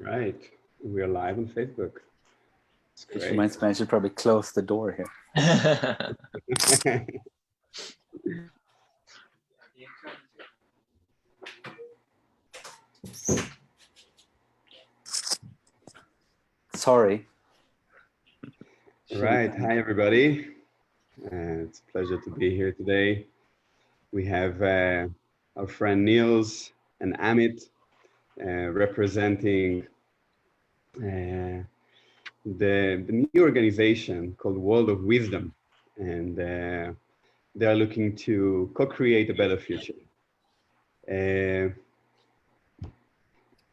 Right. We are live on Facebook. It's Which great. reminds me, I should probably close the door here. Sorry. Right. Hi, everybody. It's a pleasure to be here today. We have our friend Nils and Amit representing the new organization called World of Wisdom. And they are looking to co-create a better future.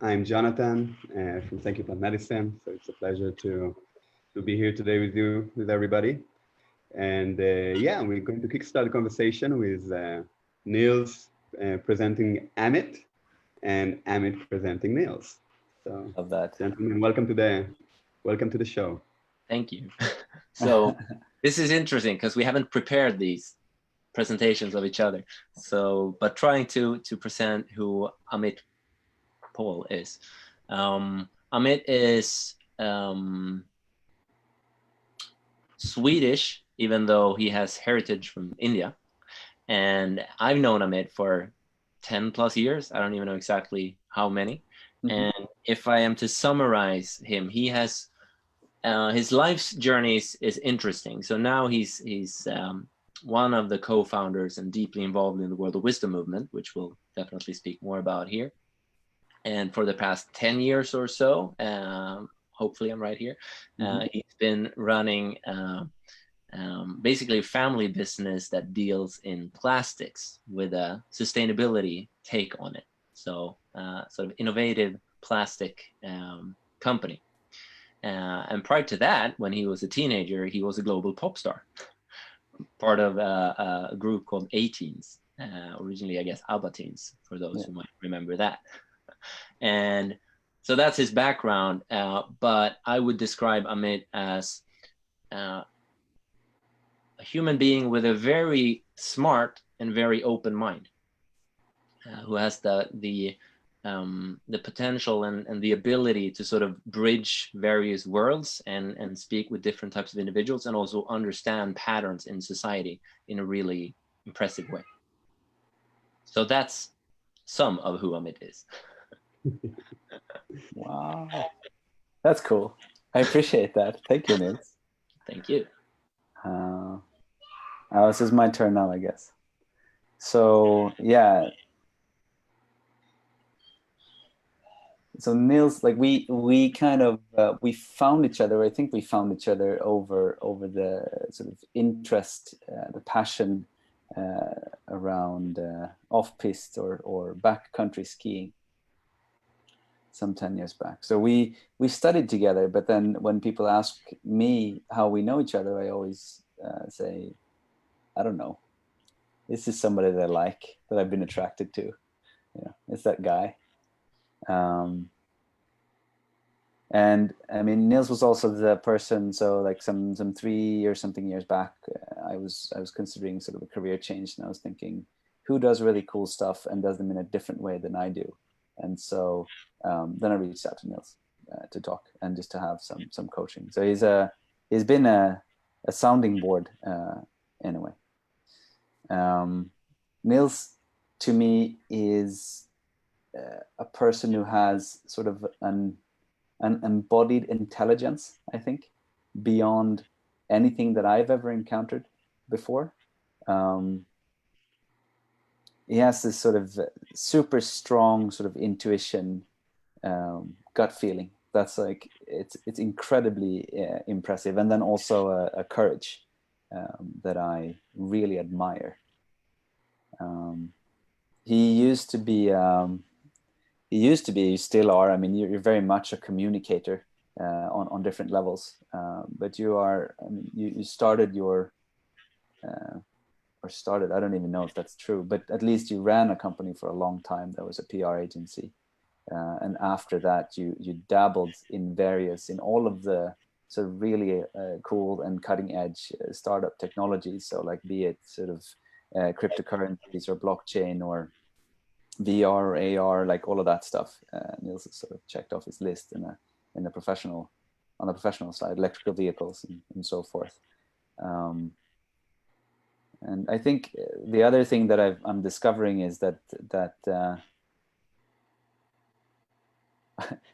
I'm Jonathan from Thank You Plant Medicine. So it's a pleasure to be here today with you, with everybody. And yeah, we're going to kickstart the conversation with Nils presenting Amit and Amit presenting Nils. So, Love that. gentlemen, welcome to the show. Thank you. So this is interesting because we haven't prepared these presentations of each other. So, but trying to present who Amit Paul is. Amit is Swedish, even though he has heritage from India. And I've known Amit for 10 plus years. I don't even know exactly how many. Mm-hmm. And if I am to summarize him, he has his life's journey is interesting. So now he's one of the co-founders and deeply involved in the World of Wisdom movement, which we'll definitely speak more about here. And for the past 10 years or so, hopefully I'm right here, he's been running basically a family business that deals in plastics with a sustainability take on it. So sort of innovative plastic company. And prior to that, when he was a teenager, he was a global pop star, part of a group called A-Teens, originally, I guess, ABBA Teens, for those who might remember that. And so that's his background, but I would describe Amit as a human being with a very smart and very open mind, who has the potential and the ability to sort of bridge various worlds and speak with different types of individuals and also understand patterns in society in a really impressive way. So that's some of who Amit is. Wow. That's cool. I appreciate that. Thank you, Nils. Thank you. This is my turn now, I guess. So, yeah. So Nils, like we kind of we found each other. I think we found each other over the sort of interest, the passion around off-piste or backcountry skiing. Some 10 years back. So we studied together. But then when people ask me how we know each other, I always say, I don't know. This is somebody that I like, that I've been attracted to. Yeah, it's that guy. And I mean, Nils was also the person. So like some 3 or something years back, I was considering sort of a career change, and I was thinking, who does really cool stuff and does them in a different way than I do? And so then I reached out to Nils to talk and just to have some coaching. So he's been a sounding board in a way. Nils, to me, is a person who has sort of an embodied intelligence, I think, beyond anything that I've ever encountered before. He has this sort of super strong sort of intuition, gut feeling. That's like, it's incredibly impressive. And then also a courage that I really admire. You still are, I mean, you're very much a communicator on different levels, but you are, I mean, you started your, I don't even know if that's true, but at least you ran a company for a long time that was a PR agency. And after that, you dabbled in all of the sort of really cool and cutting edge startup technologies. So like, be it sort of cryptocurrencies or blockchain or VR, AR, like all of that stuff. Nils has sort of checked off his list in the professional, on the professional side, electrical vehicles and so forth. And I think the other thing that I'm discovering is that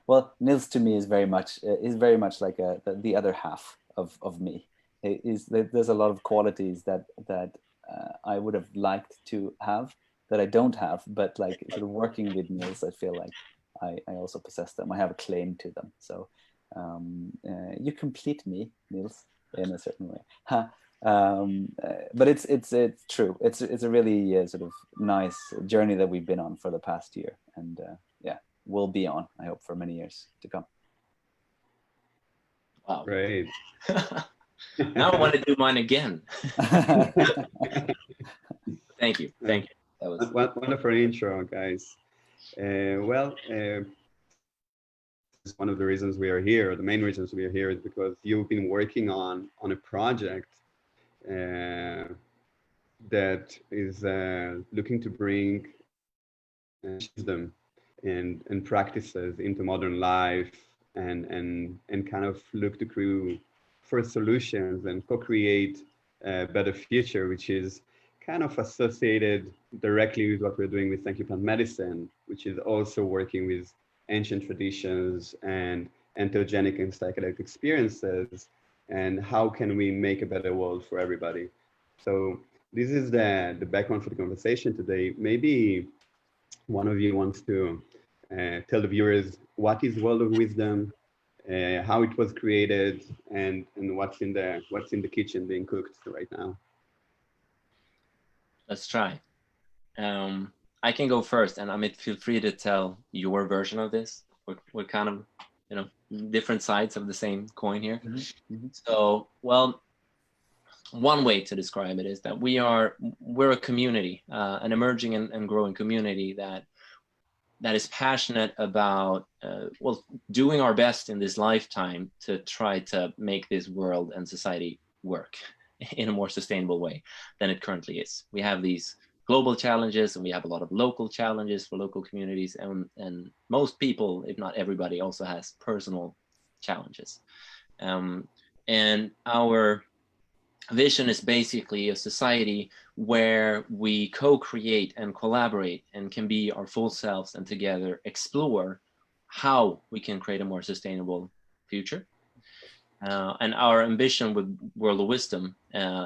well, Nils to me is very much like the other half of me. There's a lot of qualities that I would have liked to have that I don't have, but like sort of working with Nils, I feel like I also possess them. I have a claim to them. So you complete me, Nils, in a certain way. But it's true. It's a really sort of nice journey that we've been on for the past year, and yeah, we'll be on, I hope, for many years to come. Wow. Great. Now I want to do mine again. Thank you. Thank you. That was wonderful intro, guys. Well, one of the reasons we are here, or the main reasons we are here, is because you've been working on a project that is looking to bring wisdom and practices into modern life, and kind of look to create for solutions and co-create a better future, which is kind of associated directly with what we're doing with Thank You Plant Medicine, which is also working with ancient traditions and entheogenic and psychedelic experiences, and how can we make a better world for everybody. So this is the background for the conversation today. Maybe one of you wants to tell the viewers what is World of Wisdom, how it was created, and what's in the kitchen being cooked right now. Let's try. I can go first, and Amit, feel free to tell your version of this. We're kind of, different sides of the same coin here. Mm-hmm. So, well, one way to describe it is that we're a community, an emerging and growing community that is passionate about doing our best in this lifetime to try to make this world and society work in a more sustainable way than it currently is. We have these global challenges, and we have a lot of local challenges for local communities, and most people, if not everybody, also has personal challenges. And our vision is basically a society where we co-create and collaborate and can be our full selves, and together explore how we can create a more sustainable future. And our ambition with World of Wisdom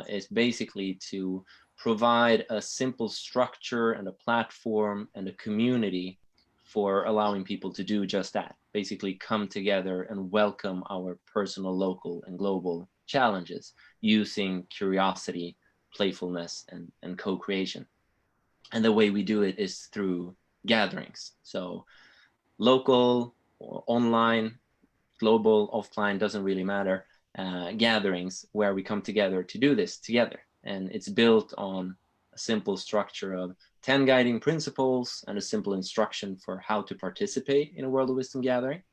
is basically to provide a simple structure and a platform and a community for allowing people to do just that. Basically come together and welcome our personal, local, and global challenges using curiosity, playfulness, and co-creation. And the way we do it is through gatherings. So local, or online, global, offline, doesn't really matter, gatherings where we come together to do this together. And it's built on a simple structure of 10 guiding principles and a simple instruction for how to participate in a World of Wisdom gathering.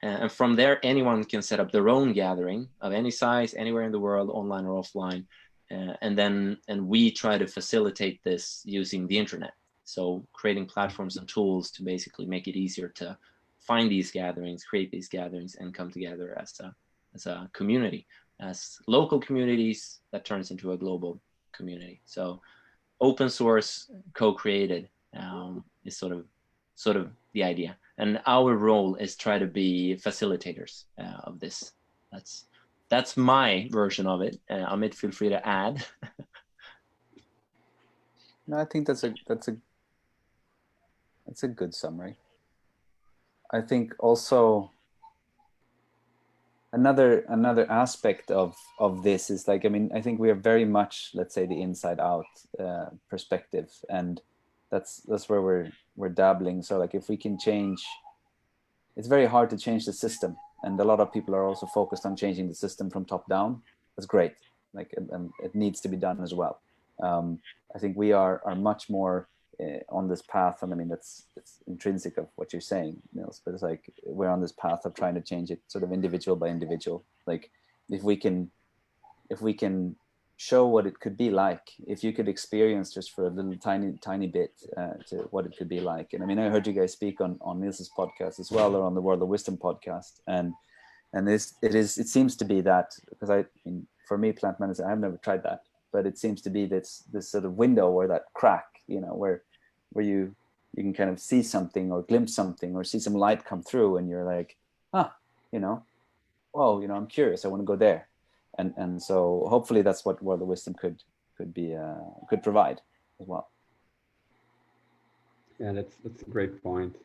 And from there, anyone can set up their own gathering of any size, anywhere in the world, online or offline. And we try to facilitate this using the internet. So creating platforms and tools to basically make it easier to find these gatherings, create these gatherings, and come together as a community, as local communities that turns into a global community. So open source, co-created is sort of the idea. And our role is try to be facilitators of this. That's my version of it. Amit, feel free to add. No, I think that's a good summary. I think also another aspect of this is like, I mean, I think we are very much, let's say, the inside out perspective, and that's where we're dabbling. So like, if we can change, it's very hard to change the system, and a lot of people are also focused on changing the system from top down. That's great, like, and it needs to be done as well. I think we are much more on this path, and I mean, it's intrinsic of what you're saying, Nils, but it's like we're on this path of trying to change it sort of individual by individual. Like if we can show what it could be like if you could experience just for a little tiny bit to what it could be like. And I mean, I heard you guys speak on Nils's podcast as well, or on the World of Wisdom podcast, and it seems to be that, because I mean, for me, plant medicine, I've never tried that, but it seems to be this sort of window, or that crack, where you can kind of see something or glimpse something or see some light come through, and you're like, whoa, I'm curious, I want to go there. And so hopefully that's what World of Wisdom could provide as well. Yeah, that's a great point.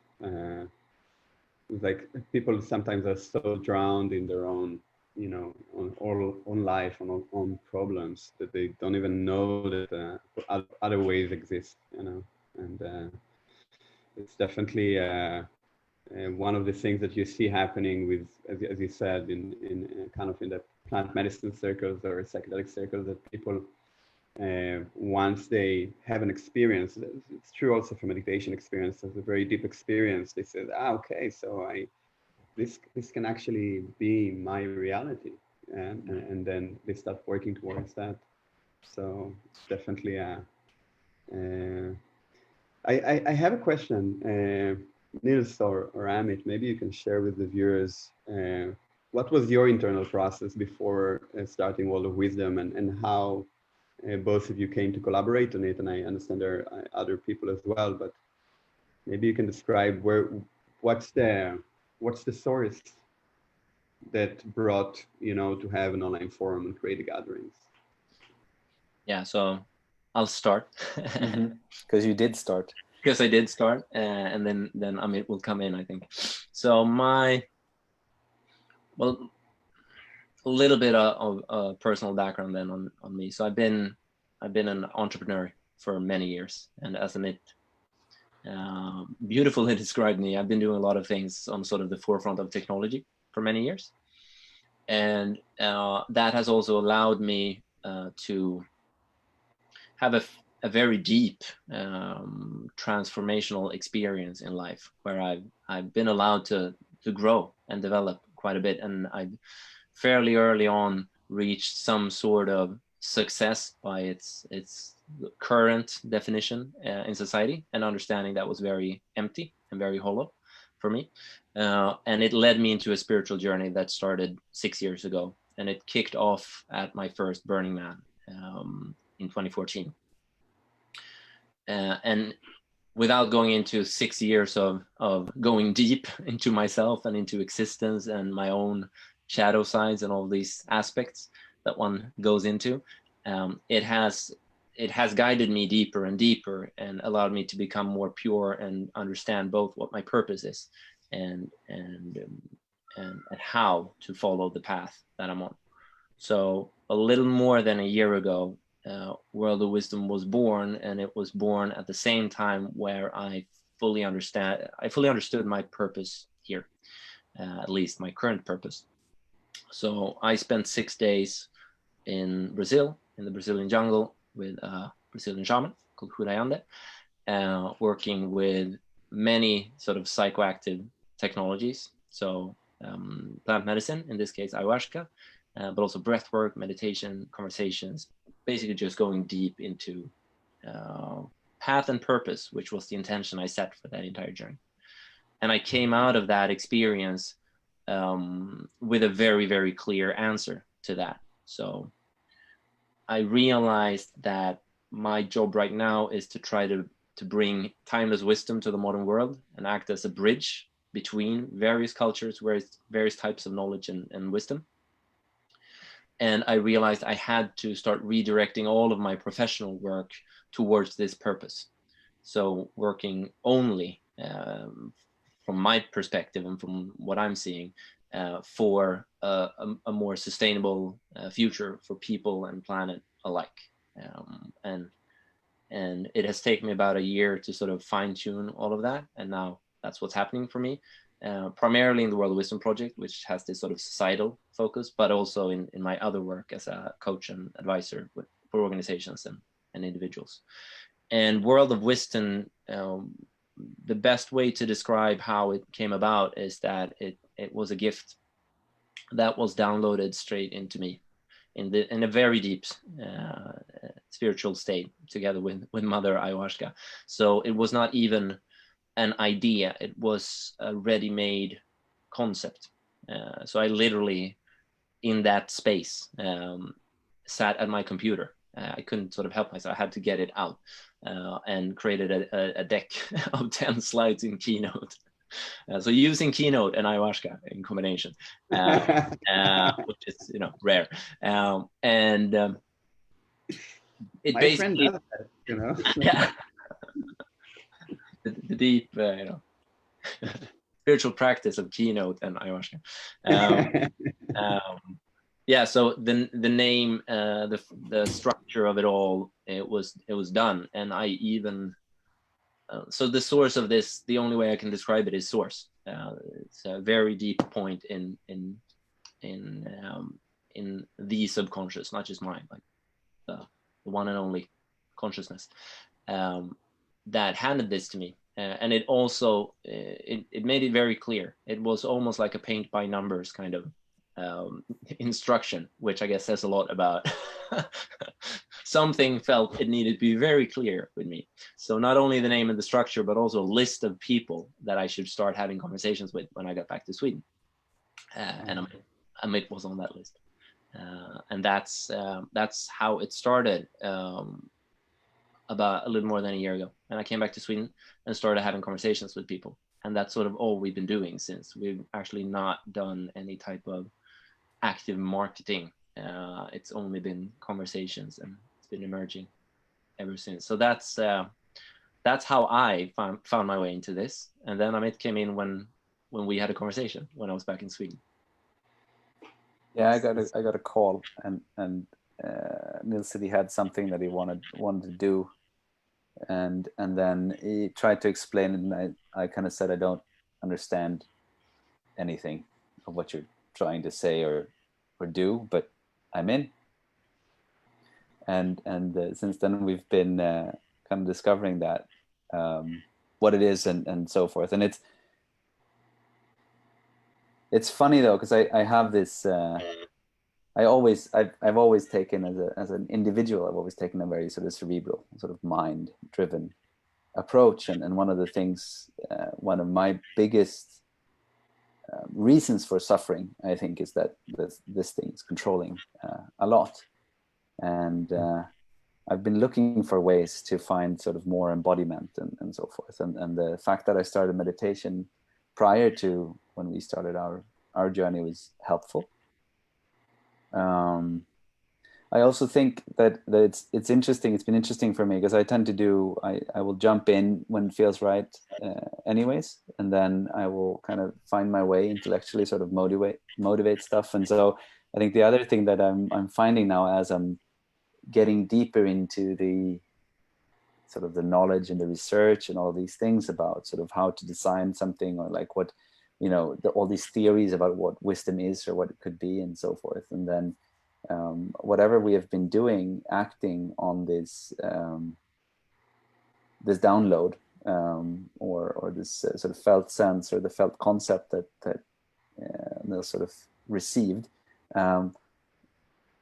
Like, people sometimes are so drowned in their own, on life, on problems, that they don't even know that other ways exist, and it's definitely one of the things that you see happening with, as you said, in kind of in the plant medicine circles or psychedelic circles, that people, once they have an experience, it's true also for meditation experience, it's a very deep experience, they say, okay, so this can actually be my reality, and then they start working towards that. So it's definitely I have a question, Nils or Amit, maybe you can share with the viewers, what was your internal process before starting World of Wisdom, and how both of you came to collaborate on it? And I understand there are other people as well, but maybe you can describe what's the source that brought, to have an online forum and create the gatherings. Yeah, so I'll start. Because you did start. Because I did start, and then Amit will come in, I think. So a little bit of personal background then on me. So I've been an entrepreneur for many years, and as Amit beautifully described me, I've been doing a lot of things on sort of the forefront of technology for many years, and that has also allowed me to have a very deep transformational experience in life, where I've been allowed to grow and develop quite a bit, and I've fairly early on reached some sort of success by its current definition in society, and understanding that was very empty and very hollow for me, and it led me into a spiritual journey that started 6 years ago, and it kicked off at my first Burning Man in 2014. And without going into 6 years of going deep into myself and into existence and my own shadow sides and all these aspects that one goes into, it has guided me deeper and deeper, and allowed me to become more pure and understand both what my purpose is and how to follow the path that I'm on. So a little more than a year ago, World of Wisdom was born, and it was born at the same time where I fully understood my purpose here, at least my current purpose. So I spent 6 days in Brazil, in the Brazilian jungle, with a Brazilian shaman called Hurayande, working with many sort of psychoactive technologies. So plant medicine, in this case ayahuasca, but also breath work, meditation, conversations, basically just going deep into path and purpose, which was the intention I set for that entire journey. And I came out of that experience with a very, very clear answer to that. So I realized that my job right now is to try to bring timeless wisdom to the modern world and act as a bridge between various cultures, various types of knowledge and wisdom. And I realized I had to start redirecting all of my professional work towards this purpose. So working only from my perspective and from what I'm seeing for a more sustainable future for people and planet alike. And it has taken me about a year to sort of fine tune all of that. And now that's what's happening for me. Primarily in the World of Wisdom project, which has this sort of societal focus, but also in my other work as a coach and advisor for organizations and individuals. And World of Wisdom, the best way to describe how it came about is that it was a gift that was downloaded straight into me. in a very deep spiritual state together with Mother Ayahuasca. So it was not even an idea, it was a ready-made concept. So I literally, in that space, sat at my computer. I couldn't sort of help myself. I had to get it out, and created a deck of 10 slides in Keynote. So using Keynote and Ayahuasca in combination, which is, rare. It My basically, friend does that, yeah, the deep, spiritual practice of Keynote and Ayahuasca. Yeah, so the name, the structure of it all, it was done, and I even so the source of this, the only way I can describe it is source. It's a very deep point in the subconscious, not just mine, like the one and only consciousness, that handed this to me, and it also it made it very clear. It was almost like a paint by numbers kind of instruction, which I guess says a lot about something felt it needed to be very clear with me. So not only the name and the structure, but also a list of people that I should start having conversations with when I got back to Sweden. And Amit was on that list. And that's how it started, about a little more than a year ago. And I came back to Sweden and started having conversations with people. And that's sort of all we've been doing since. We've actually not done any type of active marketing. It's only been conversations, and it's been emerging ever since. So that's how I found my way into this. And then Amit came in when we had a conversation when I was back in Sweden. Yeah, I got a call, and Nils said he had something that he wanted to do, and then he tried to explain it, and I kind of said, I don't understand anything of what you're trying to say or do, but I'm in. And since then we've been kind of discovering that what it is and so forth. And it's funny though, because I have this I've always taken as an individual, I've always taken a very sort of cerebral, sort of mind driven approach. And one of the things, one of my biggest reasons for suffering, I think, is that this thing is controlling a lot. And I've been looking for ways to find sort of more embodiment and so forth. And the fact that I started meditation prior to when we started our journey was helpful. I also think that it's interesting. It's been interesting for me because I tend to do, I will jump in when it feels right anyways, and then I will kind of find my way intellectually, sort of motivate stuff. And so I think the other thing that I'm finding now as I'm getting deeper into the sort of the knowledge and the research and all these things about sort of how to design something, or like what, all these theories about what wisdom is or what it could be and so forth. And then whatever we have been doing, acting on this this download or this sort of felt sense or the felt concept that Nils sort of received,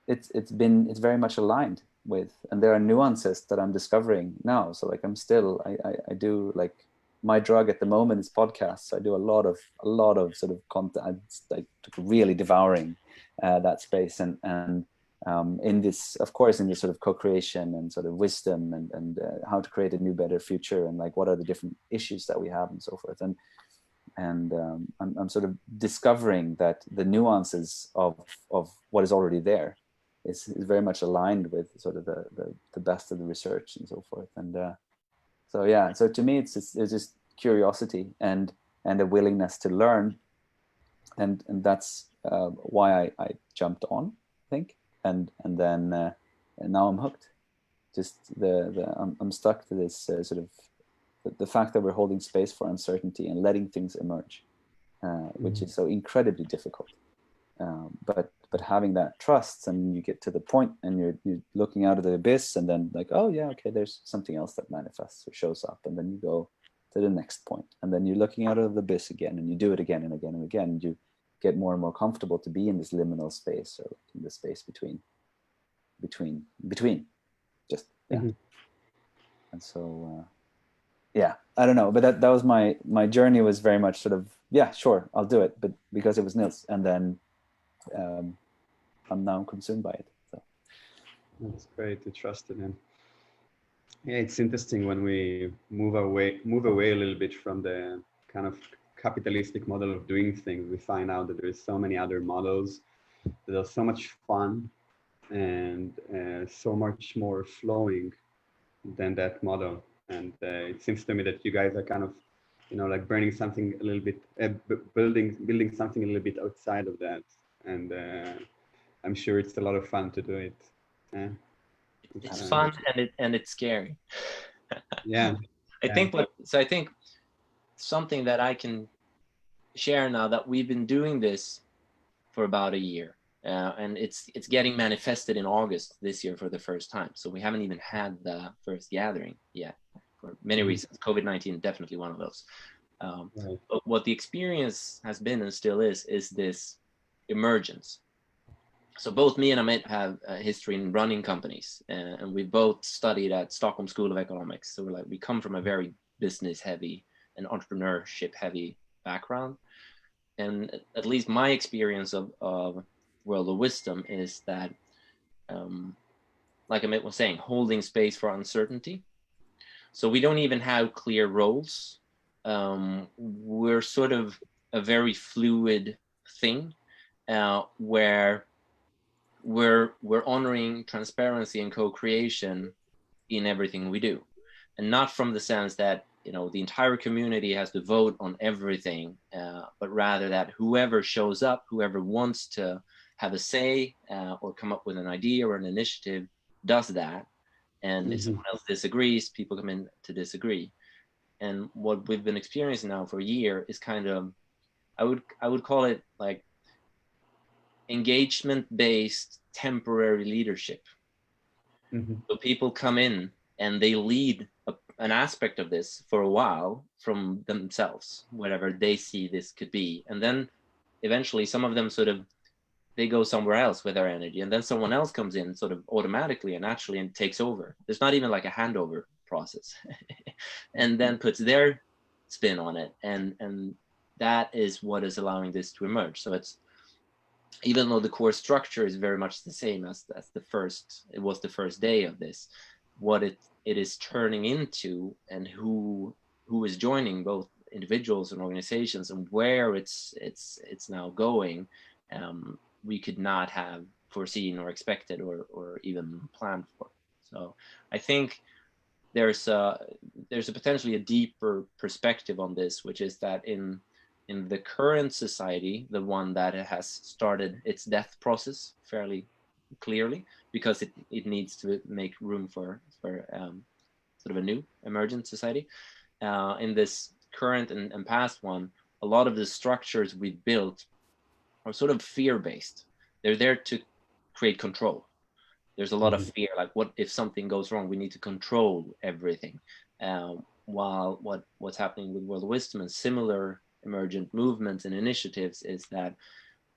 it's very much aligned with, and there are nuances that I'm discovering now. So like I do, like, my drug at the moment is podcasts. I do a lot of sort of content. I really devouring that space, and in this, of course, in this sort of co-creation and sort of wisdom and how to create a new, better future, and like what are the different issues that we have and so forth. And I'm sort of discovering that the nuances of what is already there is very much aligned with sort of the best of the research and so forth. And so to me, it's just curiosity and a willingness to learn, and that's why I jumped on, I think, and then and now I'm hooked. Just I'm stuck to this sort of the fact that we're holding space for uncertainty and letting things emerge, which is so incredibly difficult. But having that trust, and you get to the point and you're looking out of the abyss, and then like, oh yeah, okay, there's something else that manifests or shows up, and then you go to the next point, and then you're looking out of the abyss again, and you do it again and again and again, and you get more and more comfortable to be in this liminal space, or in the space between between, just, yeah. Mm-hmm. And so, yeah, I don't know, but that was my journey was very much sort of, yeah, sure, I'll do it, but because it was Nils, and then I'm now consumed by it. So That's great to trust in him. Yeah, it's interesting when we move away a little bit from the kind of capitalistic model of doing things. We find out that there's so many other models that are so much fun and so much more flowing than that model. And it seems to me that you guys are kind of, like burning something a little bit, building something a little bit outside of that. And I'm sure it's a lot of fun to do it. It's fun and it's scary. Yeah. I think something that I can share now, that we've been doing this for about a year, and it's getting manifested in August this year for the first time. So we haven't even had the first gathering yet, for many reasons. COVID-19 definitely one of those. Right. But what the experience has been and still is this emergence. So both me and Amit have a history in running companies, and we both studied at Stockholm School of Economics. So we come from a very business heavy and entrepreneurship heavy background. And at least my experience of World of Wisdom is that, like Amit was saying, holding space for uncertainty. So we don't even have clear roles. We're sort of a very fluid thing, where we're honoring transparency and co-creation in everything we do, and not from the sense that the entire community has to vote on everything, but rather that whoever shows up, whoever wants to have a say or come up with an idea or an initiative, does that. And if someone else disagrees, people come in to disagree. And what we've been experiencing now for a year is kind of, I would call it like engagement-based temporary leadership. So people come in and they lead an aspect of this for a while from themselves, whatever they see this could be. And then eventually some of them they go somewhere else with their energy, and then someone else comes in sort of automatically and naturally and takes over. There's not even like a handover process and then puts their spin on it. And that is what is allowing this to emerge. So it's, even though the core structure is very much the same as it was the first day of this, what it is turning into, and who is joining, both individuals and organizations, and where it's now going, we could not have foreseen or expected or even planned for. So I think there's potentially a deeper perspective on this, which is that in the current society, the one that has started its death process fairly clearly, because it needs to make room for sort of a new emergent society. In this current and past one, a lot of the structures we built are sort of fear-based. They're there to create control. There's a lot of fear, like what if something goes wrong? We need to control everything. While what's happening with World of Wisdom and similar emergent movements and initiatives is that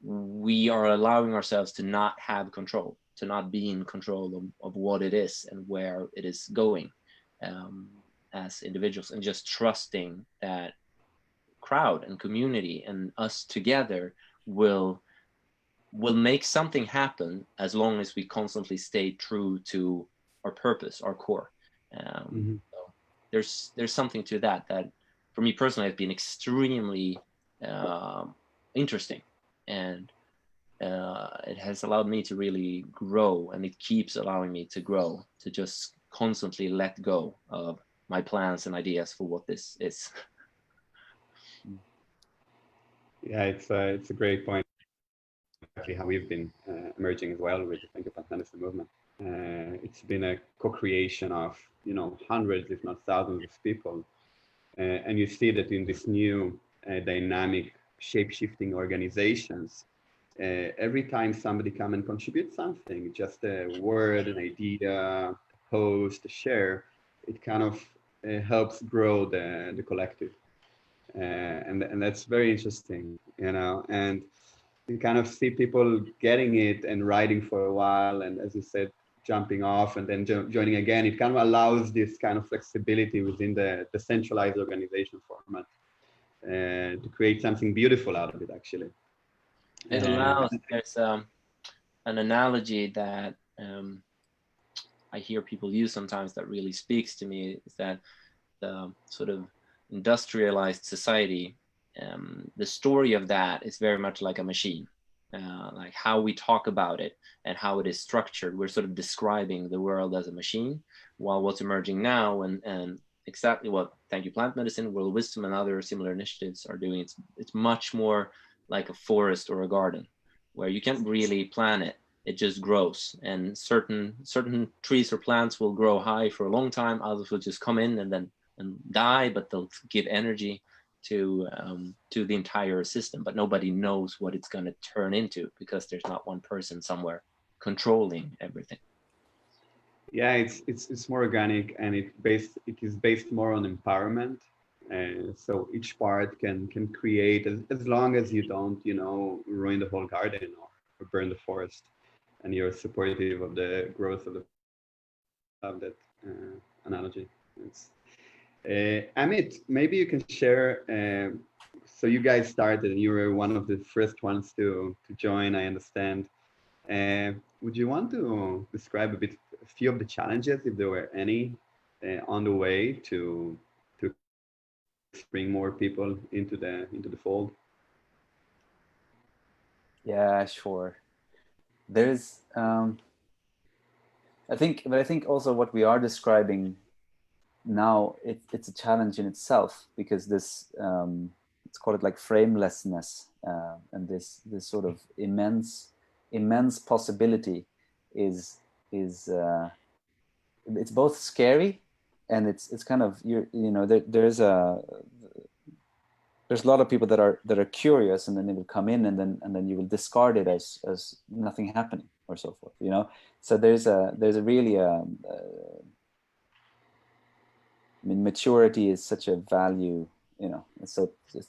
we are allowing ourselves to not have control, to not be in control of what it is and where it is going, as individuals, and just trusting that crowd and community and us together will make something happen, as long as we constantly stay true to our purpose, our core. So there's something to that for me personally has been extremely interesting, and it has allowed me to really grow, and it keeps allowing me to grow, to just constantly let go of my plans and ideas for what this is. Yeah, it's a great point. Exactly how we've been emerging as well with the Thank You Plant Medicine movement. It's been a co-creation of hundreds, if not thousands, of people, and you see that in this new dynamic, shape-shifting organizations. Every time somebody come and contribute something, just a word, an idea, a post, a share, it kind of helps grow the collective, and that's very interesting, and you kind of see people getting it and riding for a while, and as you said, jumping off and then joining again, it kind of allows this kind of flexibility within the decentralized organization format to create something beautiful out of it, actually. It allows, there's an analogy that I hear people use sometimes that really speaks to me, is that the sort of industrialized society, the story of that is very much like a machine. Like how we talk about it and how it is structured, we're sort of describing the world as a machine, while what's emerging now and exactly what Thank You Plant Medicine, World Wisdom, and other similar initiatives are doing, it's much more like a forest or a garden, where you can't really plan it, it just grows, and certain trees or plants will grow high for a long time, others will just come in and then die, but they'll give energy to the entire system, but nobody knows what it's going to turn into because there's not one person somewhere controlling everything. Yeah, it's more organic, and it is based more on empowerment. So each part can create, as long as you don't, ruin the whole garden or burn the forest, and you're supportive of the growth of that analogy. Amit, maybe you can share. So you guys started, and you were one of the first ones to join, I understand. Would you want to describe a few of the challenges, if there were any, on the way to bring more people into the fold? Yeah, sure. There's, I think also what we are describing now, it's a challenge in itself, because this, let's call it like framelessness, and this sort of immense possibility is it's both scary, and it's kind of, there's a lot of people that are curious, and then they will come in, and then you will discard it as nothing happening or so forth, so there's a really I mean, maturity is such a value, it's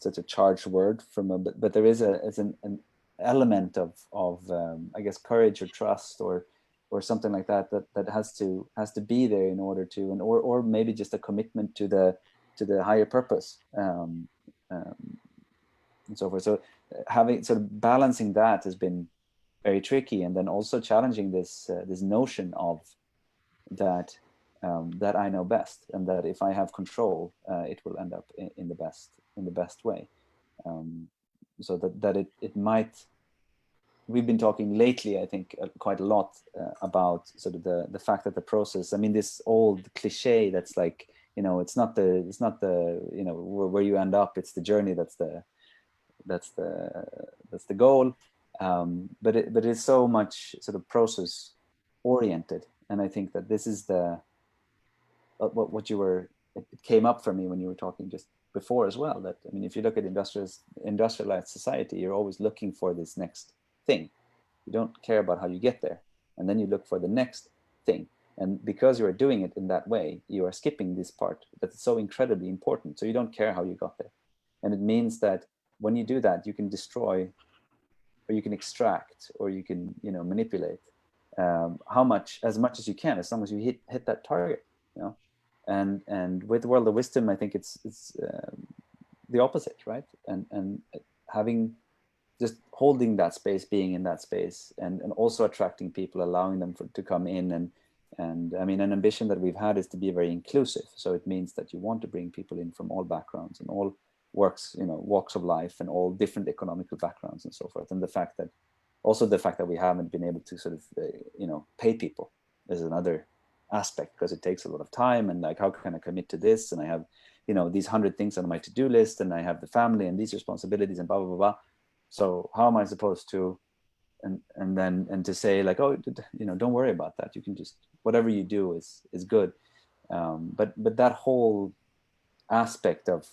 such a charged word but there is an element of I guess courage or trust or something like that has to be there in order to, or maybe just a commitment to the higher purpose, and so forth. So having sort of balancing that has been very tricky, and then also challenging this notion of that I know best, and that if I have control, it will end up in the best way. So that it might. We've been talking lately, I think, quite a lot about sort of the fact that the process. I mean, this old cliche that's like, it's not the where you end up. It's the journey that's the goal. But it is so much sort of process oriented, and I think that this is what you were. It came up for me when you were talking just before as well. That, I mean, if you look at industrialized society, you're always looking for this next thing. You don't care about how you get there, and then you look for the next thing. And because you are doing it in that way, you are skipping this part that's so incredibly important. So you don't care how you got there, and it means that when you do that, you can destroy, or you can extract, or you can manipulate as much as you can, as long as you hit that target. And with the World of Wisdom, I think it's the opposite, right? And having, just holding that space, being in that space, and also attracting people, allowing them to come in, and I mean, an ambition that we've had is to be very inclusive. So it means that you want to bring people in from all backgrounds and all walks of life, and all different economical backgrounds and so forth. And the fact that we haven't been able to sort of pay people is another aspect, because it takes a lot of time, and like, how can I commit to this? And I have these 100 things on my to-do list, and I have the family and these responsibilities and blah blah blah. So how am I supposed to, and to say like, oh, don't worry about that, you can just, whatever you do is good. But that whole aspect of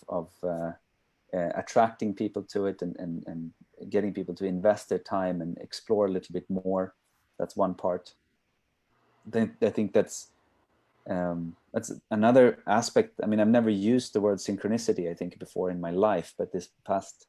attracting people to it, and getting people to invest their time and explore a little bit more, that's one part. I think that's another aspect. I mean, I've never used the word synchronicity, I think, before in my life, but this past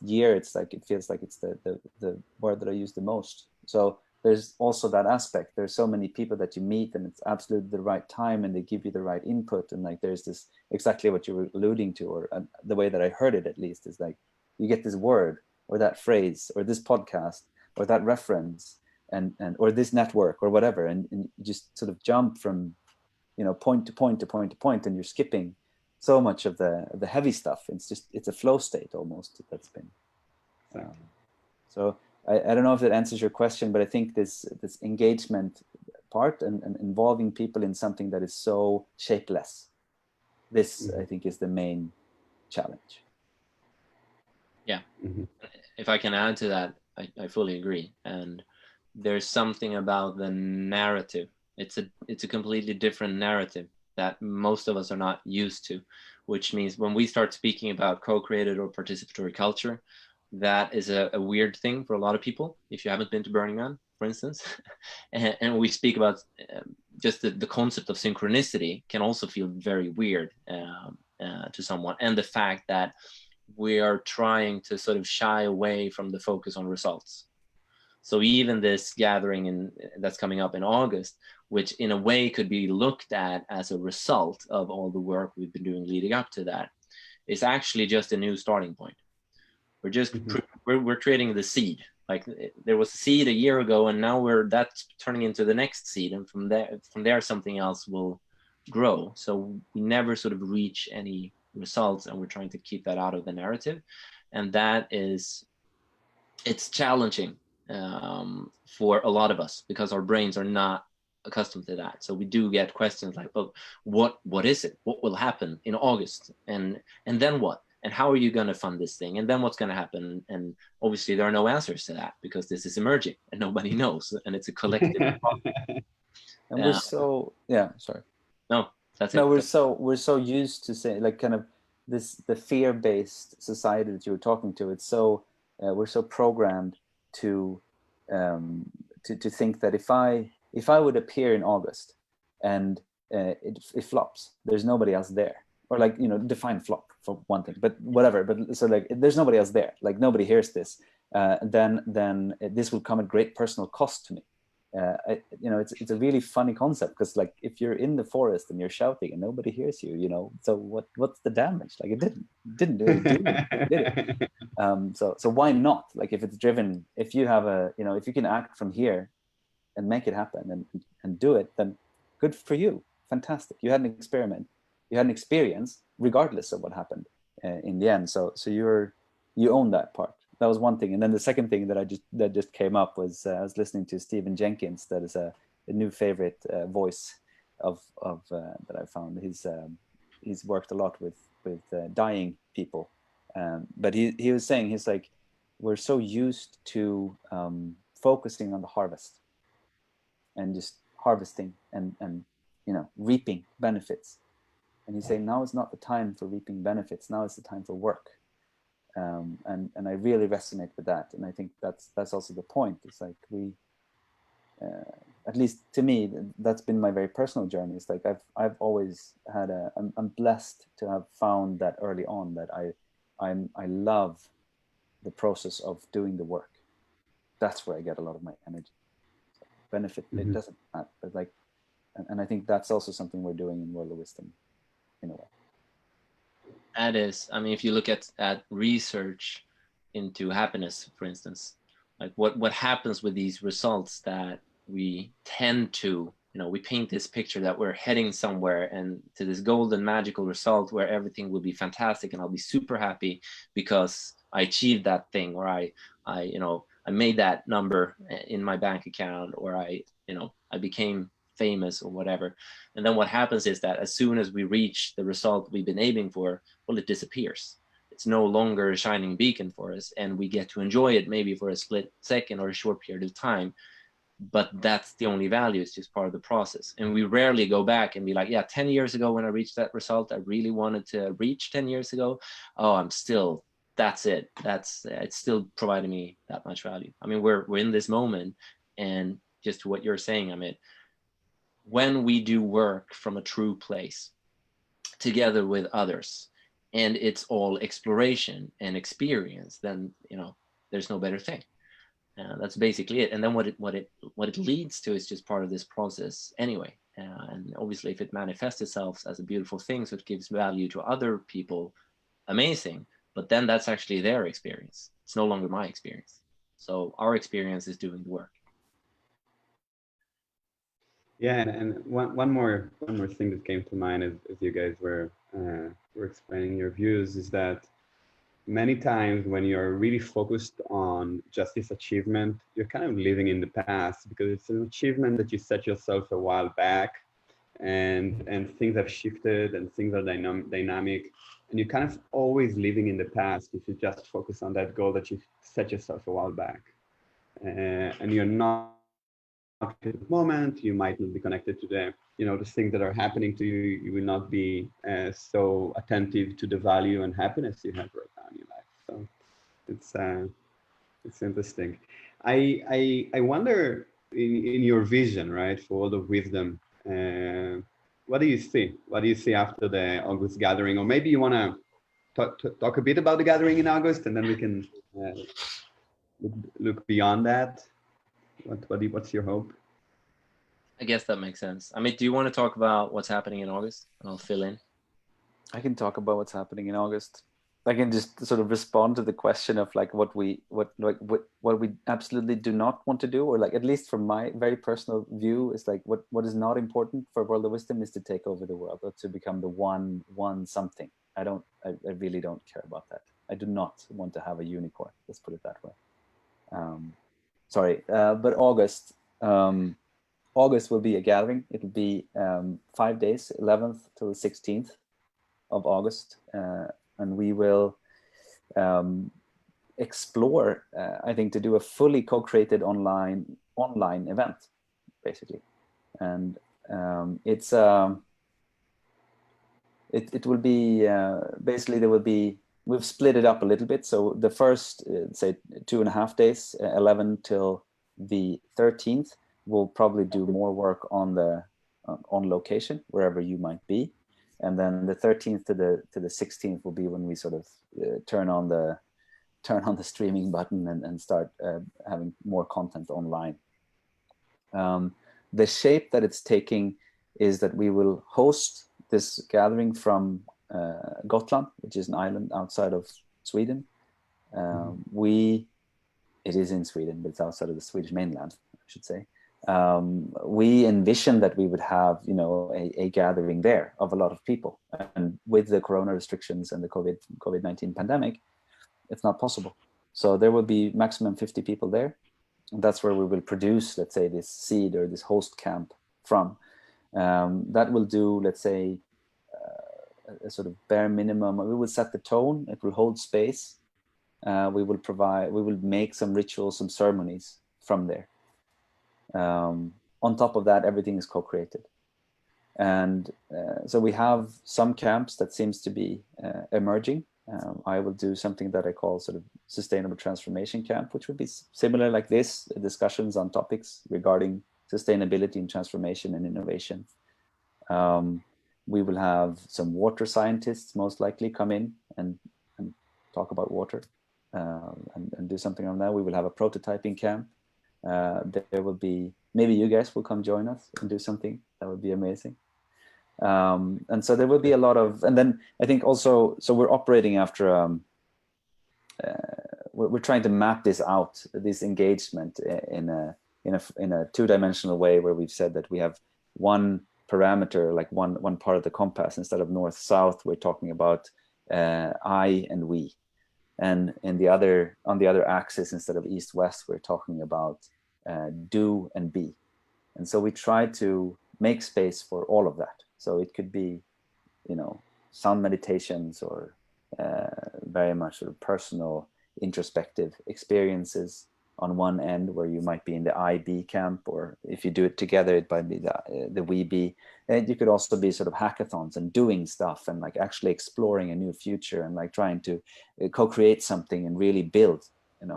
year, it feels like it's the word that I use the most. So there's also that aspect. There's so many people that you meet, and it's absolutely the right time, and they give you the right input, and like there's this, exactly what you were alluding to, or the way that I heard it at least, is like you get this word or that phrase or this podcast or that reference and or this network or whatever, and you just sort of jump from, you know, point to point to point to point, and you're skipping so much of the heavy stuff. It's a flow state almost that's been. So I don't know if that answers your question, but I think this engagement part and involving people in something that is so shapeless, this I think is the main challenge. Yeah. If I can add to that, I fully agree. And there's something about the narrative. It's a completely different narrative that most of us are not used to, which means when we start speaking about co-created or participatory culture, that is a weird thing for a lot of people. If you haven't been to Burning Man, for instance, and we speak about just the concept of synchronicity can also feel very weird to someone. And the fact that we are trying to sort of shy away from the focus on results. So even this gathering that's coming up in August, which in a way could be looked at as a result of all the work we've been doing leading up to that, is actually just a new starting point. We're just we're creating the seed. Like there was a seed a year ago, and now that's turning into the next seed, and from there something else will grow. So we never sort of reach any results, and we're trying to keep that out of the narrative, and it's challenging for a lot of us because our brains are not accustomed to that. So we do get questions like, "Well, what is it? What will happen in August? And then what? And how are you going to fund this thing? And then what's going to happen?" And obviously there are no answers to that because this is emerging and nobody knows, and it's a collective. And we're so sorry. No, that's it. No, we're so used to say, like, kind of the fear-based society that you were talking to. It's so we're so programmed to think that if I would appear in August and it flops, there's nobody else there. Or like, you know, define flop for one thing, but whatever. But so like, there's nobody else there. Like nobody hears this. Then this will come at great personal cost to me. You know, it's a really funny concept because like if you're in the forest and you're shouting and nobody hears you, you know, so what's the damage? Like it didn't do it, did it? So why not? Like if it's driven, if you have if you can act from here and make it happen and do it, then good for you. Fantastic. You had an experiment. You had an experience regardless of what happened in the end. So you own that part. That was one thing. And then the second thing that just came up was I was listening to Stephen Jenkins. That is a new favorite voice of that I found. He's worked a lot with dying people, but he was saying, he's like, we're so used to focusing on the harvest and just harvesting and you know, reaping benefits. And he's saying now is not the time for reaping benefits. Now is the time for work. And I really resonate with that. And I think that's also the point. It's like we, at least to me, that's been my very personal journey. It's like I've always had I'm blessed to have found that early on that I love the process of doing the work. That's where I get a lot of my energy. So benefit, it doesn't matter, but like, and I think that's also something we're doing in World of Wisdom in a way. That is, I mean, if you look at research into happiness, for instance, like what happens with these results that we tend to, you know, we paint this picture that we're heading somewhere and to this golden magical result where everything will be fantastic and I'll be super happy because I achieved that thing, or I made that number in my bank account, or I became famous or whatever. And then what happens is that as soon as we reach the result we've been aiming for, well, it disappears. It's no longer a shining beacon for us, and we get to enjoy it maybe for a split second or a short period of time, but that's the only value. It's just part of the process. And we rarely go back and be like, yeah, 10 years ago when I reached that result I really wanted to reach 10 years ago, that's it. It's still providing me that much value. I mean, we're in this moment, and just to what you're saying, Amit, when we do work from a true place together with others, and it's all exploration and experience, then, you know, there's no better thing. That's basically it. And then what it leads to is just part of this process anyway. And obviously, if it manifests itself as a beautiful thing, so it gives value to other people, amazing. But then that's actually their experience. It's no longer my experience. So our experience is doing the work. Yeah, and one more thing that came to mind as you guys were explaining your views is that many times when you're really focused on just this achievement, you're kind of living in the past because it's an achievement that you set yourself a while back, and things have shifted and things are dynamic, and you're kind of always living in the past if you just focus on that goal that you set yourself a while back, and you're not at the moment. You might not be connected to the things that are happening to you. You will not be so attentive to the value and happiness you have right now in your life. So it's interesting. I wonder in your vision, right, for all the wisdom, what do you see? What do you see after the August gathering? Or maybe you want to talk a bit about the gathering in August, and then we can look beyond that. What's your hope? I guess that makes sense. I mean, do you want to talk about what's happening in August? And I'll fill in. I can talk about what's happening in August. I can just sort of respond to the question of like what we absolutely do not want to do, or like, at least from my very personal view, is like what is not important for World of Wisdom is to take over the world or to become the one something. I really don't care about that. I do not want to have a unicorn. Let's put it that way. But August. August will be a gathering. It will be 5 days, 11th till the 16th of August. And we will explore, I think, to do a fully co-created online event, basically. And it will be, basically we've split it up a little bit. So the first, say 2.5 days, 11 till the 13th, we'll probably do more work on location, wherever you might be. And then the 13th to the 16th will be when we sort of turn on the streaming button and start having more content online. The shape that it's taking is that we will host this gathering from Gotland, which is an island outside of Sweden. It is in Sweden, but it's outside of the Swedish mainland, I should say. We envisioned that we would have, a gathering there of a lot of people, and with the corona restrictions and the COVID-19 pandemic, it's not possible. So there will be maximum 50 people there, and that's where we will produce, let's say, this seed or this host camp from. That will do, let's say, a sort of bare minimum. We will set the tone. It will hold space. We will make some rituals, some ceremonies from there. On top of that, everything is co-created. And so we have some camps that seems to be emerging. I will do something that I call sort of sustainable transformation camp, which would be similar like this, discussions on topics regarding sustainability and transformation and innovation. We will have some water scientists most likely come in and talk about water and do something on that. We will have a prototyping camp. There will be, maybe you guys will come join us and do something. That would be amazing. And so there will be a lot of, and then I think also, so we're operating after, we're trying to map this out, this engagement in a two-dimensional way, where we've said that we have one parameter, like one part of the compass. Instead of north-south, we're talking about I and we. And on the other axis, instead of east-west, we're talking about do and be. And so we try to make space for all of that. So it could be, sound meditations or very much sort of personal, introspective experiences on one end, where you might be in the I-be camp, or if you do it together, it might be the we-be. And you could also be sort of hackathons and doing stuff and like actually exploring a new future and like trying to co-create something and really build, and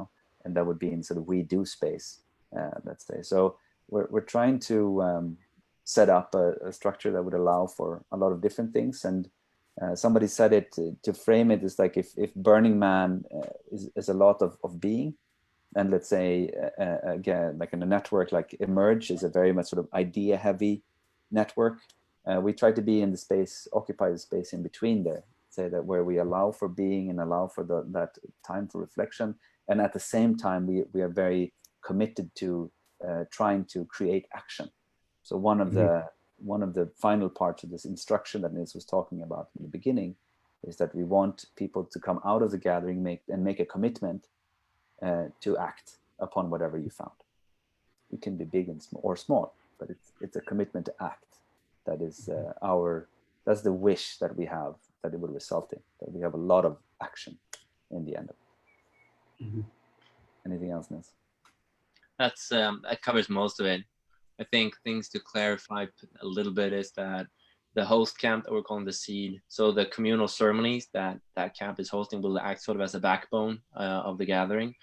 that would be in sort of we-do space, let's say. So we're trying to set up a structure that would allow for a lot of different things. And somebody said it, to frame it is like if Burning Man is a lot of being, And let's say, again, like in a network like Emerge is a very much sort of idea heavy network. We try to be in the space, occupy the space in between there, say that where we allow for being and allow for that time for reflection. And at the same time, we are very committed to trying to create action. So one of the final parts of this instruction that Nils was talking about in the beginning is that we want people to come out of the gathering make a commitment to act upon whatever you found. It can be big and or small, but it's a commitment to act. That is that's the wish that we have, that it will result in, that we have a lot of action in the end of it. Anything else, Nils? That covers most of it. I think things to clarify a little bit is that the host camp that we're calling the seed, so the communal ceremonies that camp is hosting will act sort of as a backbone of the gathering,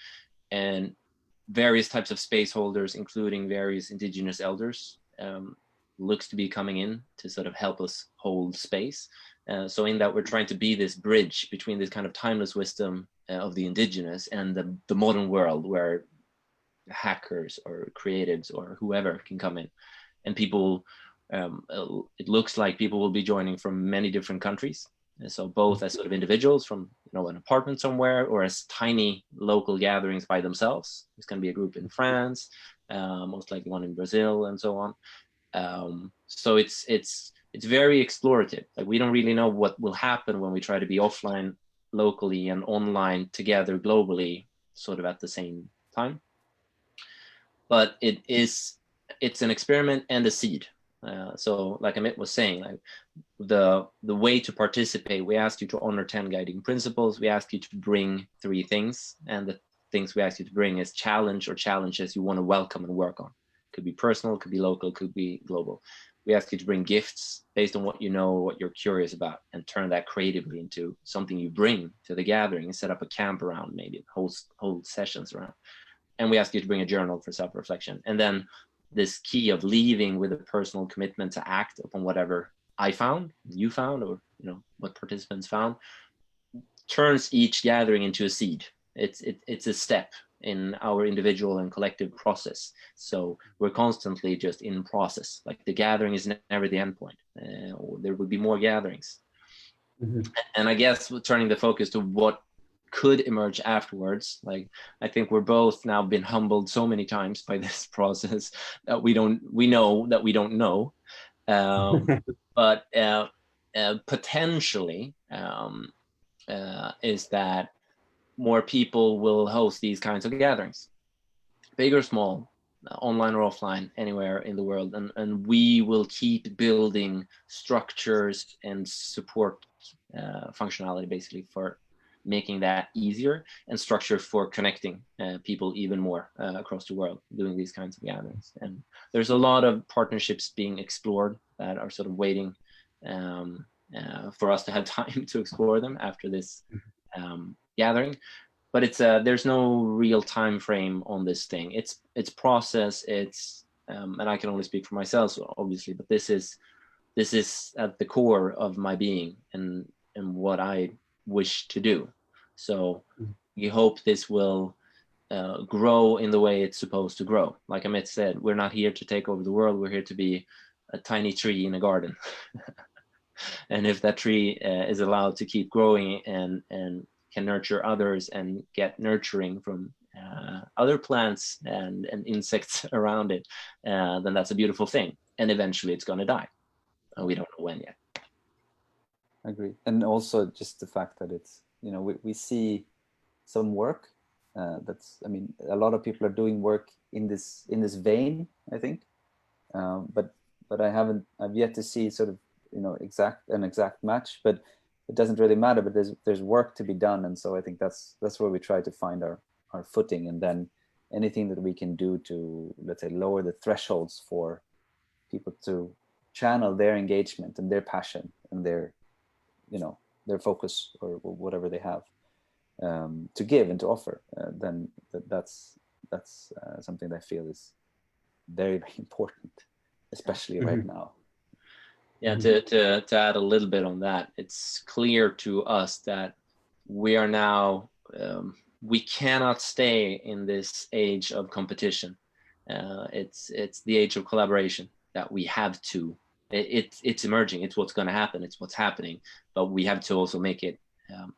and various types of space holders, including various indigenous elders, looks to be coming in to sort of help us hold space. So in that, we're trying to be this bridge between this kind of timeless wisdom of the indigenous and the modern world, where hackers or creatives or whoever can come in, and people, it looks like people will be joining from many different countries. And so both as sort of individuals from an apartment somewhere, or as tiny local gatherings by themselves. There's going to be a group in France, most likely one in Brazil, and so on. So it's very explorative. Like, we don't really know what will happen when we try to be offline locally and online together globally, sort of at the same time. But it's an experiment and a seed. So like Amit was saying, like the way to participate, we asked you to honor 10 guiding principles. We asked you to bring 3 things, and the things we asked you to bring is challenge or challenges you want to welcome and work on. Could be personal, could be local, could be global. We ask you to bring gifts based on what you know, what you're curious about, and turn that creatively into something you bring to the gathering and set up a camp around, maybe hold sessions around. And we ask you to bring a journal for self-reflection. And then this key of leaving with a personal commitment to act upon whatever I found, you found, or what participants found, turns each gathering into a seed. It's a step in our individual and collective process. So we're constantly just in process. Like, the gathering is never the end point. There will be more gatherings. And I guess turning the focus to what could emerge afterwards, like, I think we're both now been humbled so many times by this process that we know that we don't know. But potentially is that more people will host these kinds of gatherings, big or small, online or offline, anywhere in the world, and we will keep building structures and support functionality, basically, for making that easier, and structure for connecting people even more across the world doing these kinds of gatherings. And there's a lot of partnerships being explored that are sort of waiting for us to have time to explore them after this gathering. But it's there's no real time frame on this thing. It's process. It's and I can only speak for myself, obviously, but this is at the core of my being and what I wish to do. So we hope this will grow in the way it's supposed to grow. Like Amit said, we're not here to take over the world. We're here to be a tiny tree in a garden. And if that tree is allowed to keep growing and can nurture others and get nurturing from other plants and insects around it, then that's a beautiful thing. And eventually it's going to die. We don't know when yet. I agree. And also just the fact that it's, we see some work that's, I mean, a lot of people are doing work in this vein, I think. But I've yet to see sort of, an exact match, but it doesn't really matter, but there's work to be done. And so I think that's where we try to find our footing, and then anything that we can do to, let's say, lower the thresholds for people to channel their engagement and their passion and their focus or whatever they have to give and to offer, then that's something that I feel is very, very important, especially right now. Yeah, to add a little bit on that, it's clear to us that we are now we cannot stay in this age of competition. It's the age of collaboration that we have to. It's emerging. It's what's going to happen. It's what's happening. But we have to also make it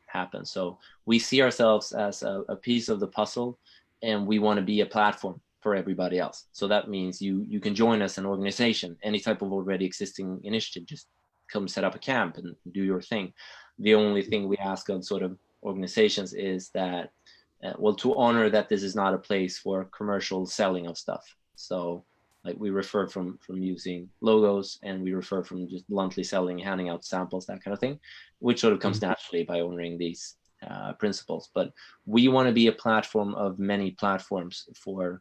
happen. So we see ourselves as a piece of the puzzle, and we want to be a platform for everybody else. So that means you can join us an organization, any type of already existing initiative. Just come set up a camp and do your thing. The only thing we ask of sort of organizations is that, well, to honor that this is not a place for commercial selling of stuff. So like we refer from using logos, and we refer from just bluntly selling, handing out samples, that kind of thing, which sort of comes naturally by honoring these principles. But we want to be a platform of many platforms for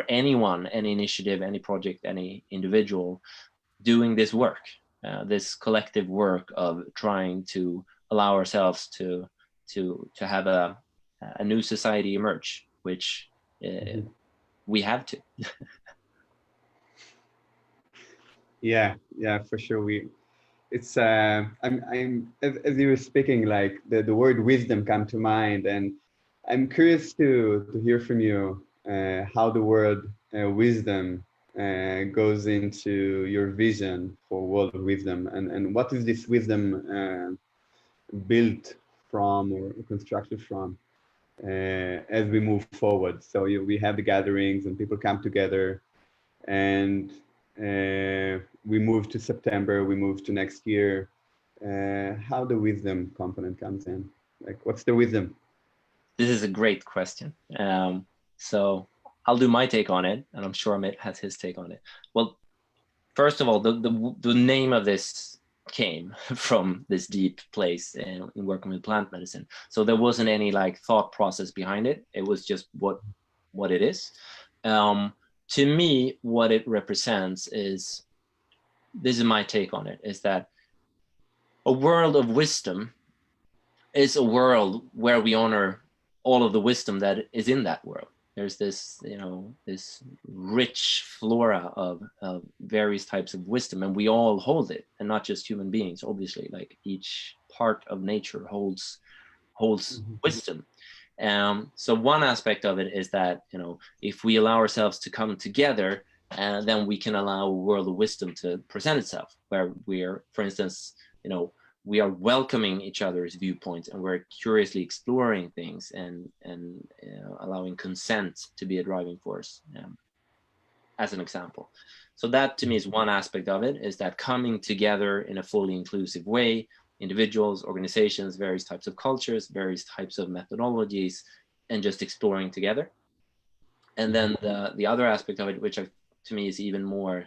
anyone, any initiative, any project, any individual doing this work, this collective work of trying to allow ourselves to have a new society emerge, which we have to. Yeah, for sure. It's I'm as you were speaking, like the word wisdom come to mind, and I'm curious to hear from you how the word wisdom goes into your vision for world of wisdom, and what is this wisdom built from or constructed from as we move forward. So we have the gatherings and people come together, and we move to September, we move to next year. How the wisdom component comes in? Like, what's the wisdom? This is a great question. So I'll do my take on it, and I'm sure Amit has his take on it. Well, first of all, the name of this came from this deep place in working with plant medicine. So there wasn't any like thought process behind it. It was just what it is. To me, what it represents is, this is my take on it, is that a world of wisdom is a world where we honor all of the wisdom that is in that world. There's this, this rich flora of various types of wisdom, and we all hold it, and not just human beings, obviously. Like each part of nature holds wisdom. So one aspect of it is that, if we allow ourselves to come together, then we can allow a world of wisdom to present itself, where we're, for instance, we are welcoming each other's viewpoints, and we're curiously exploring things, and allowing consent to be a driving force, as an example. So that to me is one aspect of it, is that coming together in a fully inclusive way, individuals, organizations, various types of cultures, various types of methodologies, and just exploring together. And then the other aspect of it, which to me is even more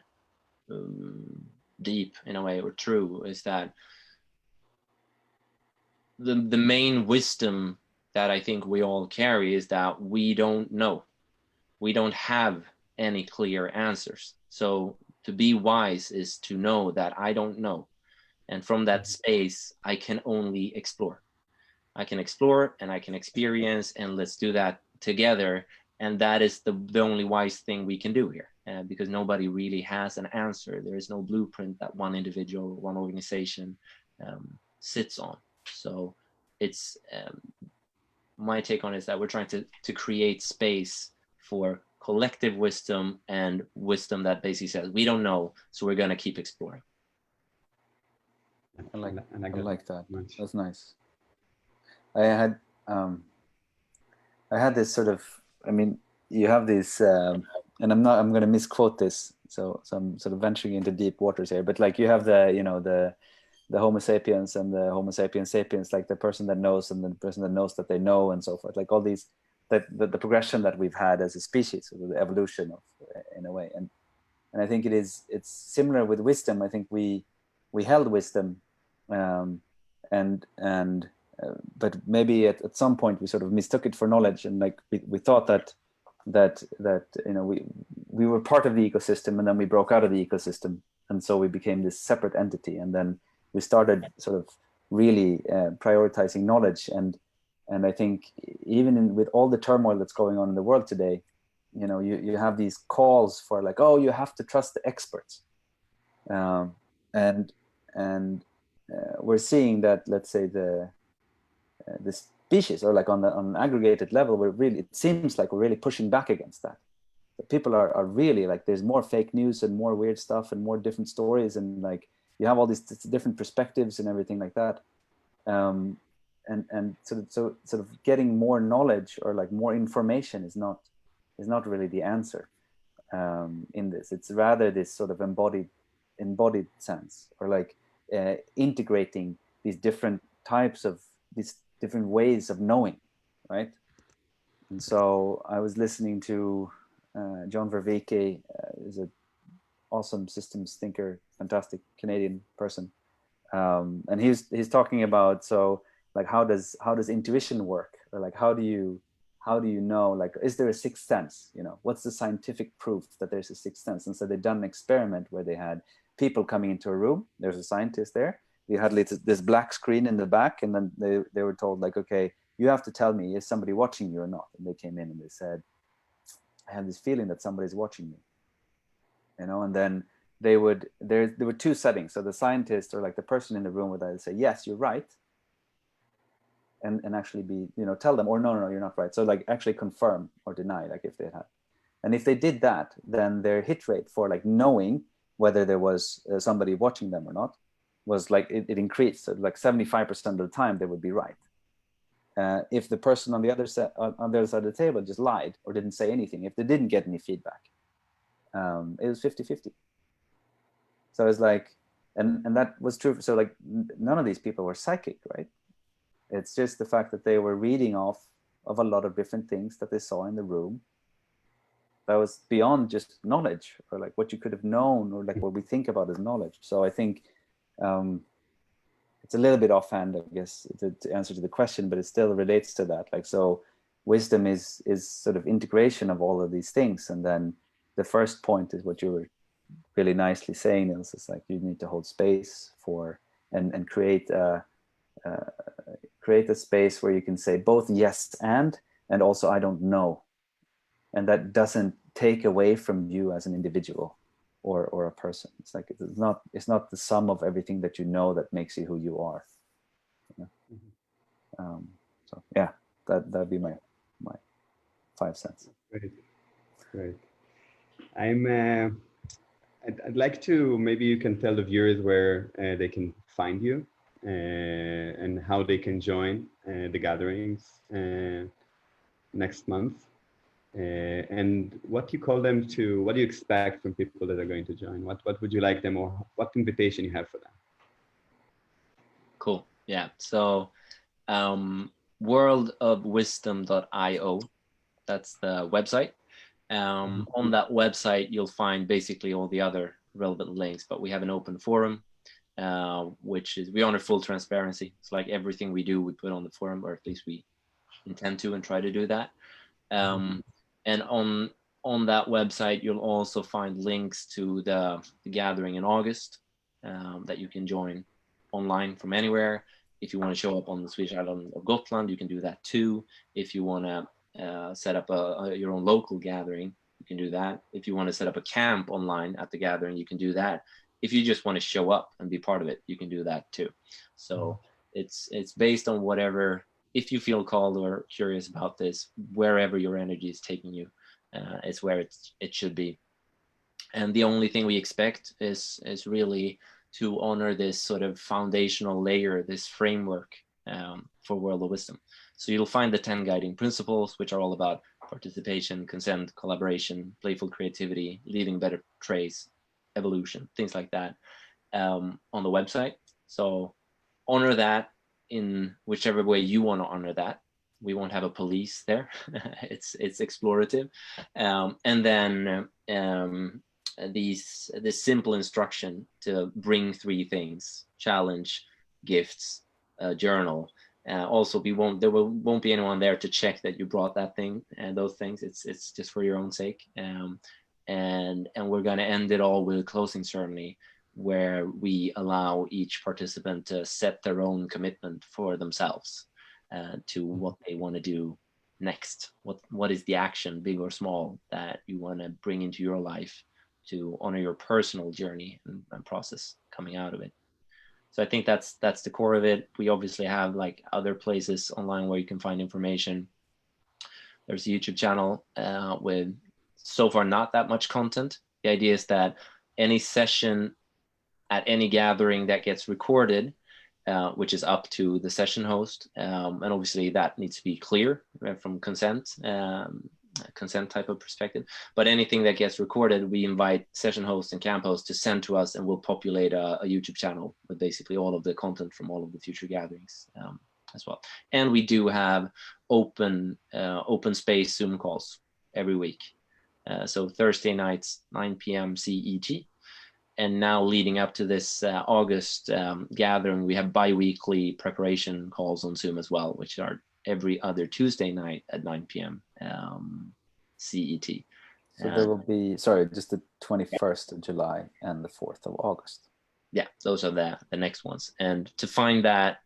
deep in a way, or true, is that the main wisdom that I think we all carry is that we don't know. We don't have any clear answers. So to be wise is to know that I don't know. And from that space, I can only explore. I can explore and I can experience, and let's do that together. And that is the only wise thing we can do here, because nobody really has an answer. There is no blueprint that one individual, one organization sits on. So it's my take on it is that we're trying to create space for collective wisdom, and wisdom that basically says we don't know, so we're going to keep exploring. I like that. Much. That's nice. I had this sort of, you have this, and I'm going to misquote this, so I'm sort of venturing into deep waters here, but like you have the Homo sapiens and the Homo sapiens sapiens, like the person that knows and the person that knows that they know, and so forth, like all these, the progression that we've had as a species, or the evolution of, in a way, and I think it's similar with wisdom. I think we held wisdom, but maybe at some point we sort of mistook it for knowledge, and like we thought that we were part of the ecosystem, and then we broke out of the ecosystem, and so we became this separate entity, and then we started sort of really prioritizing knowledge, and I think even with all the turmoil that's going on in the world today, you have these calls for like, oh, you have to trust the experts, and we're seeing that, let's say, the species, or like on an aggregated level, it seems like we're really pushing back against that. That people are really like, there's more fake news and more weird stuff and more different stories, and like you have all these different perspectives and everything like that. And sort of getting more knowledge or like more information is not really the answer in this. It's rather this sort of embodied sense, or like integrating these different types of these different ways of knowing, right? And so I was listening to John Vervaeke, is an awesome systems thinker, fantastic Canadian person, and he's talking about, so like how does intuition work, or like how do you know, like is there a sixth sense, you know, what's the scientific proof that there's a sixth sense? And so they've done an experiment where they had people coming into a room, there's a scientist there, they had this black screen in the back, and then they were told like, okay, you have to tell me, is somebody watching you or not? And they came in and they said, I have this feeling that somebody's watching me, you know. And then there were two settings. So the scientist, or like the person in the room, would either say, yes, you're right, and actually be, you know, tell them, or no, you're not right. So like actually confirm or deny, like if they had. And if they did that, then their hit rate for like knowing whether there was somebody watching them or not was like, it increased. So like 75% of the time they would be right. If the person on the other side of the table just lied or didn't say anything, if they didn't get any feedback, it was 50-50. So it's like, and that was true. So like none of these people were psychic, right? It's just the fact that they were reading off of a lot of different things that they saw in the room that was beyond just knowledge, or like what you could have known, or like what we think about as knowledge. So I think it's a little bit offhand, I guess, to answer to the question, but it still relates to that. Like, so wisdom is sort of integration of all of these things. And then the first point is what you were really nicely saying, Nils, is like you need to hold space for and create a space where you can say both yes and also I don't know. And that doesn't take away from you as an individual or a person. It's like it's not the sum of everything that you know that makes you who you are. You know? So yeah, that'd be my 5 cents. Great. I'd like to, maybe you can tell the viewers where they can find you and how they can join the gatherings next month. And what you call them to, what do you expect from people that are going to join? What would you like them, or what invitation you have for them? Cool. Yeah. So worldofwisdom.io, that's the website. On that website, you'll find basically all the other relevant links, but we have an open forum, which is, we honor full transparency. It's like everything we do, we put on the forum, or at least we intend to and try to do that. And on that website, you'll also find links to the gathering in August that you can join online from anywhere. If you want to show up on the Swedish island of Gotland, you can do that too. If you want to set up your own local gathering, you can do that. If you want to set up a camp online at the gathering, you can do that. If you just want to show up and be part of it, you can do that too. So it's based on whatever, if you feel called or curious about this, wherever your energy is taking you, is where it should be. And the only thing we expect is really to honor this sort of foundational layer, this framework for World of Wisdom. So you'll find the 10 guiding principles, which are all about participation, consent, collaboration, playful creativity, leaving better trace, evolution, things like that, on the website. So honor that in whichever way you want to honor that. We won't have a police there. it's explorative. And then this simple instruction to bring 3 things: challenge, gifts, journal. Also, there won't be anyone there to check that you brought that thing and those things. It's just for your own sake. And we're going to end it all with a closing ceremony where we allow each participant to set their own commitment for themselves to what they want to do next. What is the action, big or small, that you want to bring into your life to honor your personal journey and process coming out of it. So I think that's the core of it. We obviously have like other places online where you can find information. There's a YouTube channel with so far not that much content. The idea is that any session at any gathering that gets recorded, which is up to the session host, and obviously that needs to be clear from consent type of perspective. But anything that gets recorded, we invite session hosts and camp hosts to send to us, and we'll populate a YouTube channel with basically all of the content from all of the future gatherings as well. And we do have open space Zoom calls every week. So Thursday nights, 9 p.m. CET. And now leading up to this August gathering, we have bi-weekly preparation calls on Zoom as well, which are every other Tuesday night at 9 p.m. CET. So there will be, sorry, just the 21st of July and the 4th of August. Yeah, those are the next ones. And to find that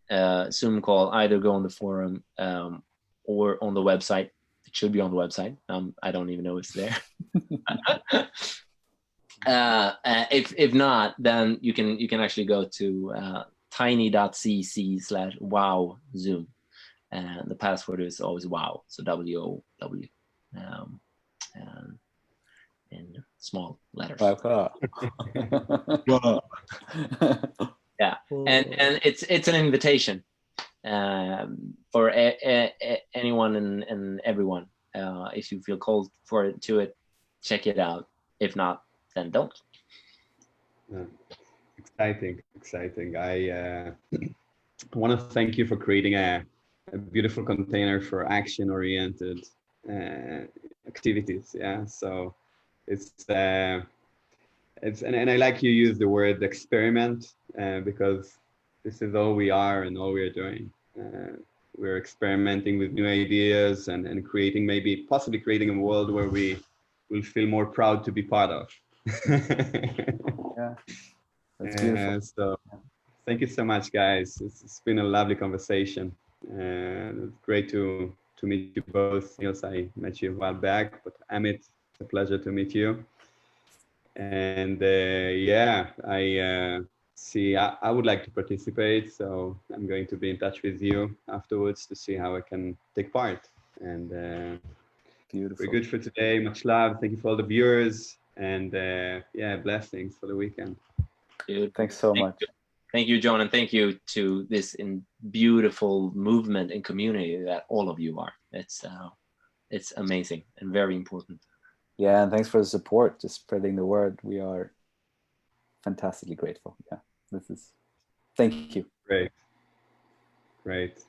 Zoom call, either go on the forum or on the website. It should be on the website. I don't even know if it's there. If not, then you can actually go to tiny.cc/wow Zoom. And the password is always wow, so WOW, in small letters. Yeah, and it's an invitation for anyone and everyone. If you feel called to it, check it out. If not, then don't. Exciting. I want to thank you for creating a beautiful container for action-oriented activities. Yeah, so it's and I like you use the word experiment because this is all we are and all we are doing. We're experimenting with new ideas and possibly creating a world where we will feel more proud to be part of. Yeah, that's beautiful. So thank you so much, guys. It's been a lovely conversation. It's great to meet you both. Nils, I met you a while back, but Amit, it's a pleasure to meet you. And yeah, I would like to participate, so I'm going to be in touch with you afterwards to see how I can take part. And Beautiful. we're good for today. Much love. Thank you for all the viewers, and yeah, blessings for the weekend. Dude, thanks so much. Thank you, John, and thank you to this beautiful movement and community that all of you are. It's amazing and very important. Yeah, and thanks for the support, just spreading the word. We are fantastically grateful. Yeah, thank you. Great.